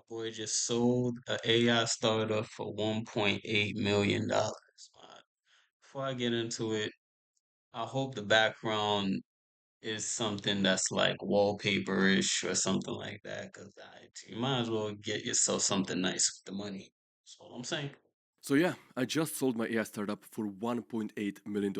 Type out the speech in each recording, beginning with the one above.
Boy just sold a AI startup for $1.8 million. Before I get into it, I hope the background is something that's like wallpaper-ish or something like that, because you might as well get yourself something nice with the money. That's all I'm saying. So yeah, I just sold my AI startup for $1.8 million.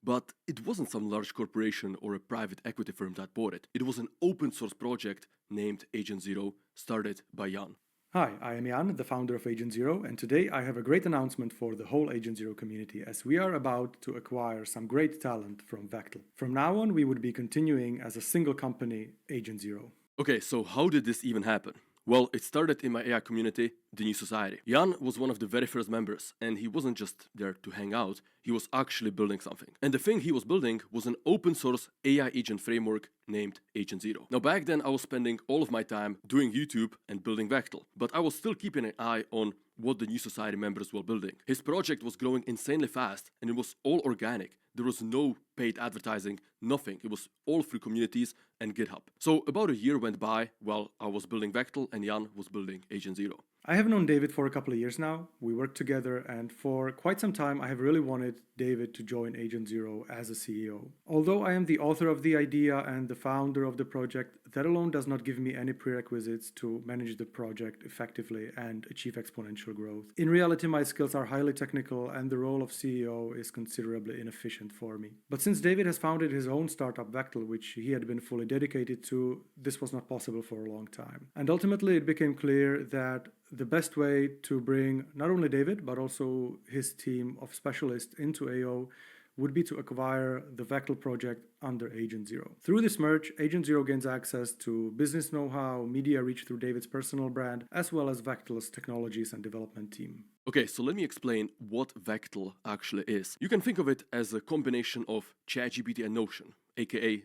But it wasn't some large corporation or a private equity firm that bought it. It was an open source project named Agent Zero, started by Jan. Hi, I am Jan, the founder of Agent Zero, and today I have a great announcement for the whole Agent Zero community as we are about to acquire some great talent from Vectel. From now on, we would be continuing as a single company, Agent Zero. Okay, so how did this even happen? Well, it started in my AI community, the New Society. Jan was one of the very first members, and he wasn't just there to hang out, he was actually building something. And the thing he was building was an open source AI agent framework named Agent Zero. Now, back then, I was spending all of my time doing YouTube and building Vectel, but I was still keeping an eye on what the New Society members were building. His project was growing insanely fast, and it was all organic. There was no paid advertising, nothing. It was all through communities and GitHub. So about a year went by while I was building Vectel and Jan was building Agent Zero. I have known David for a couple of years now. We worked together, and for quite some time, I have really wanted David to join Agent Zero as a CEO. Although I am the author of the idea and the founder of the project, that alone does not give me any prerequisites to manage the project effectively and achieve exponential growth. In reality, my skills are highly technical, and the role of CEO is considerably inefficient for me. But since David has founded his own startup Vectel, which he had been fully dedicated to, this was not possible for a long time. And ultimately, it became clear that the best way to bring not only David, but also his team of specialists into AO would be to acquire the Vectel project under Agent Zero. Through this merge, Agent Zero gains access to business know-how, media reach through David's personal brand, as well as Vectel's technologies and development team. Okay, so let me explain what Vectel actually is. You can think of it as a combination of ChatGPT and Notion, aka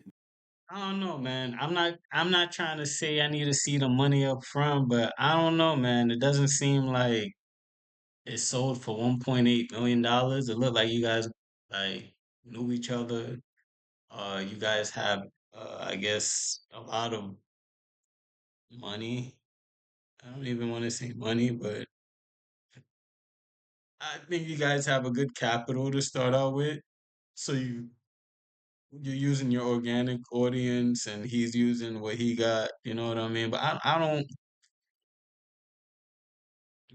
I don't know, man. I'm not trying to say I need to see the money up front, but I don't know, man. It doesn't seem like it sold for $1.8 million. It looked like you guys like knew each other. You guys have I guess a lot of money. I don't even want to say money, but I think you guys have a good capital to start out with. So you're using your organic audience and he's using what he got, you know what I mean? But I don't,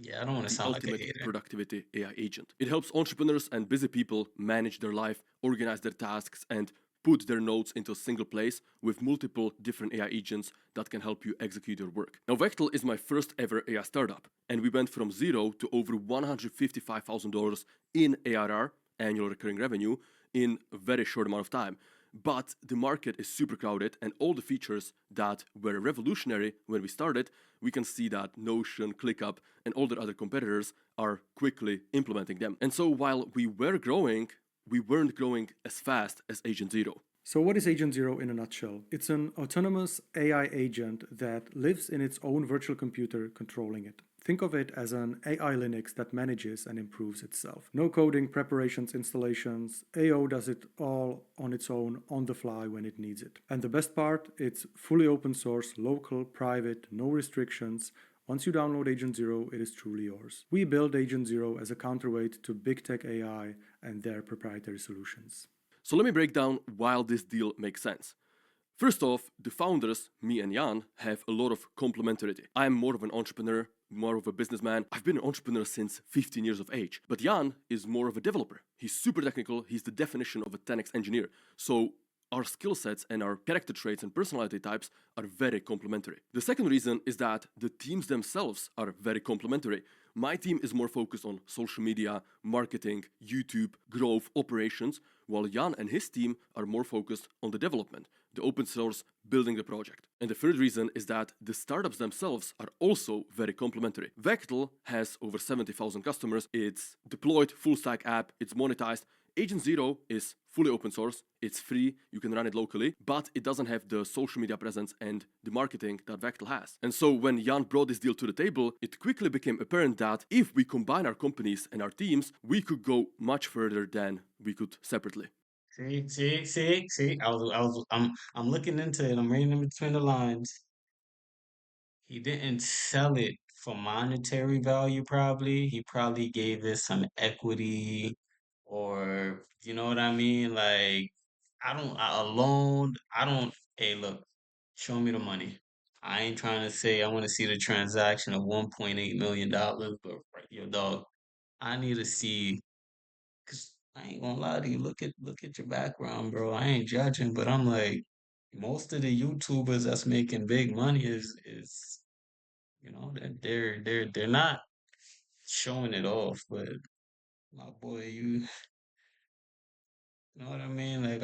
yeah, I don't want to the sound like a ultimate hater. productivity AI agent. It helps entrepreneurs and busy people manage their life, organize their tasks, and put their notes into a single place with multiple different AI agents that can help you execute your work. Now, Vectel is my first ever AI startup, and we went from zero to over $155,000 in ARR, annual recurring revenue, in a very short amount of time. But the market is super crowded, and all the features that were revolutionary when we started, we can see that Notion, ClickUp, and all the other competitors are quickly implementing them. And so while we were growing, we weren't growing as fast as Agent Zero. So, what is Agent Zero in a nutshell? It's an autonomous AI agent that lives in its own virtual computer controlling it. Think of it as an AI Linux that manages and improves itself. No coding, preparations, installations. AO does it all on its own, on the fly when it needs it. And the best part, it's fully open source, local, private, no restrictions. Once you download Agent Zero, it is truly yours. We build Agent Zero as a counterweight to big tech AI and their proprietary solutions. So let me break down why this deal makes sense. First off, the founders, me and Jan, have a lot of complementarity. I'm more of an entrepreneur, more of a businessman. I've been an entrepreneur since 15 years of age. But Jan is more of a developer. He's super technical. He's the definition of a 10x engineer. So our skill sets and our character traits and personality types are very complementary. The second reason is that the teams themselves are very complementary. My team is more focused on social media, marketing, YouTube, growth, operations, while Jan and his team are more focused on the development, the open source, building the project. And the third reason is that the startups themselves are also very complementary. Vectel has over 70,000 customers. It's deployed full stack app, it's monetized. Agent Zero is fully open source, it's free, you can run it locally, but it doesn't have the social media presence and the marketing that Vectel has. And so when Jan brought this deal to the table, it quickly became apparent that if we combine our companies and our teams, we could go much further than we could separately. See. I'm looking into it. I'm reading in between the lines. he didn't sell it for monetary value, probably. He probably gave it some equity, or you know what I mean? Like, a loan, I don't, hey, look, show me the money. I ain't trying to say I want to see the transaction of $1.8 million, but yo, dog, I need to see, cause I ain't gonna lie to you. Look at your background, bro. I ain't judging, but I'm like, most of the YouTubers that's making big money is they're not showing it off, but my boy, you know what I mean? Like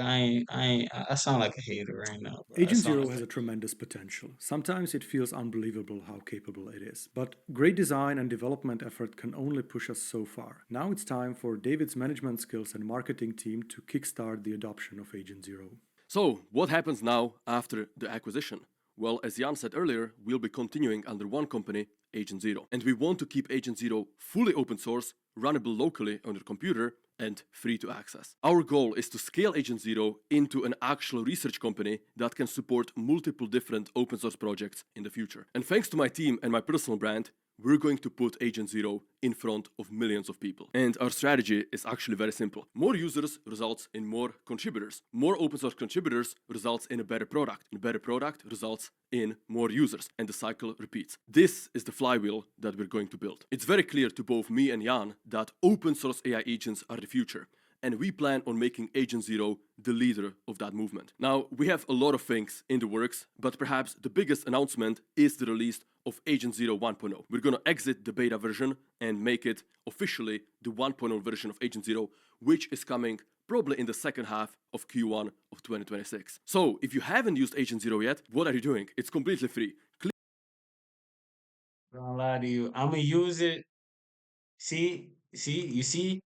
I sound like a hater right now, bro. I Agent sound Zero like has a a tremendous potential. Sometimes it feels unbelievable how capable it is, but great design and development effort can only push us so far. Now it's time for David's management skills and marketing team to kickstart the adoption of Agent Zero. So, what happens now after the acquisition? Well, as Jan said earlier, we'll be continuing under one company, Agent Zero. And we want to keep Agent Zero fully open source, runnable locally on your computer, and free to access. Our goal is to scale Agent Zero into an actual research company that can support multiple different open source projects in the future. And thanks to my team and my personal brand, we're going to put Agent Zero in front of millions of people. And our strategy is actually very simple. More users results in more contributors. More open source contributors results in a better product. And a better product results in more users. And the cycle repeats. This is the flywheel that we're going to build. It's very clear to both me and Jan that open source AI agents are the future. And we plan on making Agent Zero the leader of that movement. Now, we have a lot of things in the works, but perhaps the biggest announcement is the release of Agent Zero 1.0. We're going to exit the beta version and make it officially the 1.0 version of Agent Zero, which is coming probably in the second half of Q1 of 2026. So, if you haven't used Agent Zero yet, what are you doing? It's completely free. don't lie to you. I'ma use it. You see,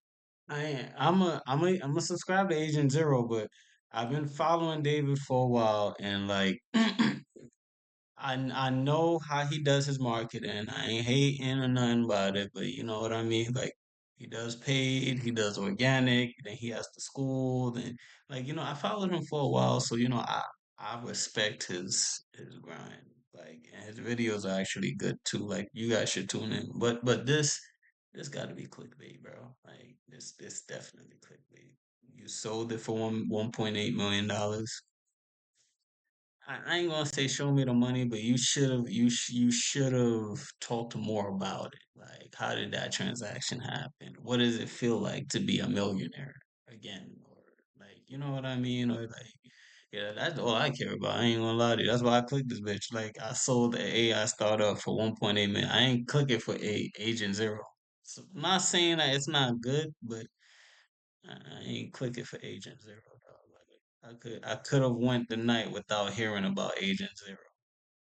I'm a subscribe to Agent Zero, but I've been following David for a while, and like I know how he does his marketing. I ain't hating or nothing about it, but you know what I mean? Like he does paid, he does organic, then he has the school, then like I followed him for a while, so I respect his grind. Like and his videos are actually good too. Like you guys should tune in. But this got to be clickbait, bro. Like this definitely clickbait. You sold it for $1.8 million. I ain't gonna say show me the money, but you should have talked more about it. Like, how did that transaction happen? What does it feel like to be a millionaire again? Or like, you know what I mean? Or like, yeah, that's all I care about. I ain't gonna lie to you. That's why I clicked this bitch. Like, I sold the AI startup for 1.8 million. I ain't clicking for Agent Zero. So, I'm not saying that it's not good, but I ain't clicking for Agent Zero, dog. Like I could have went the night without hearing about Agent Zero.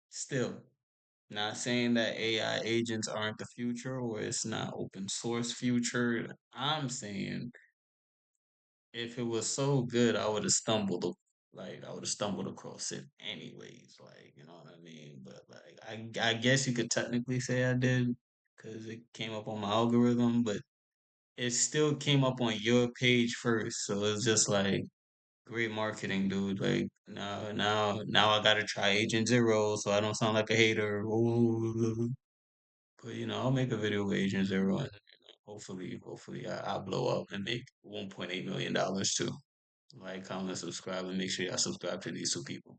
Still, not saying that AI agents aren't the future or it's not open source future. I'm saying if it was so good, I would have stumbled across it anyways. Like, you know what I mean? But like, I guess you could technically say I did because it came up on my algorithm, but it still came up on your page first. So it's just like great marketing, dude. Like now I gotta try Agent Zero so I don't sound like a hater. Ooh. But I'll make a video with Agent Zero and hopefully I blow up and make $1.8 million too. Like, comment, subscribe, and make sure y'all subscribe to these two people.